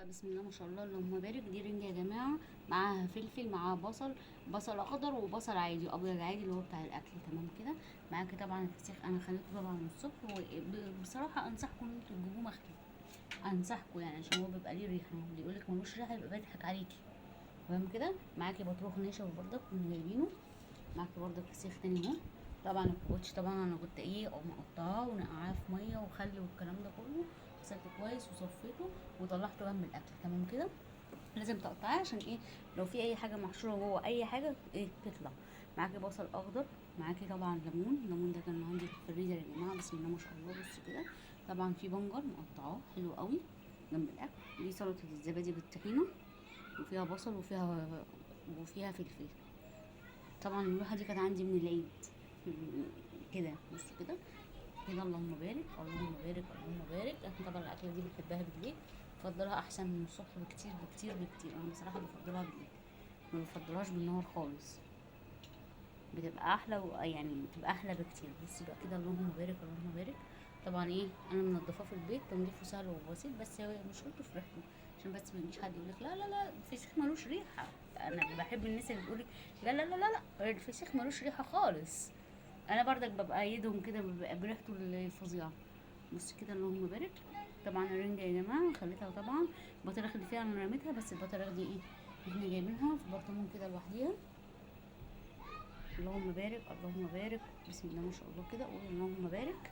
بسم الله ما شاء الله اللهم بارك. دي رنجة يا جماعة، معاها فلفل، معاها بصل اخضر وبصل عادي وابيض عادي اللي هو بتاع الاكل. تمام كده. معاكي طبعا الفسيخ، انا خليته طبعا من الصبح، وبصراحة انصحكم ان انتوا تجيبوه مخلي. انصحكم يعني عشان هو بيبقى ليه ريحة، اللي يقولك ملوش ريحة يبقى بيضحك عليكي. تمام كده. معاكي بطروخ نشا برضك كنا جايبينه. معاكي برضك فسيخ تاني اهو. طبعا الكوتش طبعا انا كنت او مقطعاه ونقعاه في ميه وخل والكلام ده كله. غسلته كويس وصفيته وطلعته جنب الاكل. تمام كده. لازم تقطعيه عشان لو في اي حاجه محشوره جوه اي حاجه تطلع. معاكي بصل اخضر. معاكي طبعا الليمون ده كان عندي في الفريزر يا جماعه، بسم الله ما شاء الله. بصوا كده. طبعا في بنجر مقطعاه حلو قوي جنب الاكل. دي سلطه الزبادي بالطحينه، وفيها بصل وفيها فلفل. طبعا اللوحه دي كانت عندي من العيد كده. بصوا كده. كده اللهم بارك اللهم بارك اللهم بارك. احنا طبعا الاكله دي بنحبها بالليل، بفضلها احسن من الصبح بكتير بكتير بكتير. انا بصراحه بفضلها بالليل، ما بفضلهاش بالنهار خالص. بتبقى احلى يعني بتبقى احلى بكتير. بصي بقى كده اللهم بارك اللهم بارك. طبعا انا منضفاه في البيت، تنظيفه سهل وبسيط، بس هو مشكلته في ريحته. عشان بس ما يجيش حد يقول لك لا لا لا الفسيخ ملوش ريحه. انا بحب الناس اللي بتقول لا لا لا لا لا الفسيخ ملوش ريحه خالص. انا بردك ببقى ايدهم كده، ببقى بريحته الفظيعه. بص كده اللهم بارك. طبعا الرنجة يا جماعة خليتها طبعا. البطاريخ اللي فيها انا رميتها، بس البطاريخ دي احنا جايبينها في برطمان كده لوحديها. اللهم بارك اللهم بارك. بسم الله ما شاء الله كده. قول اللهم بارك.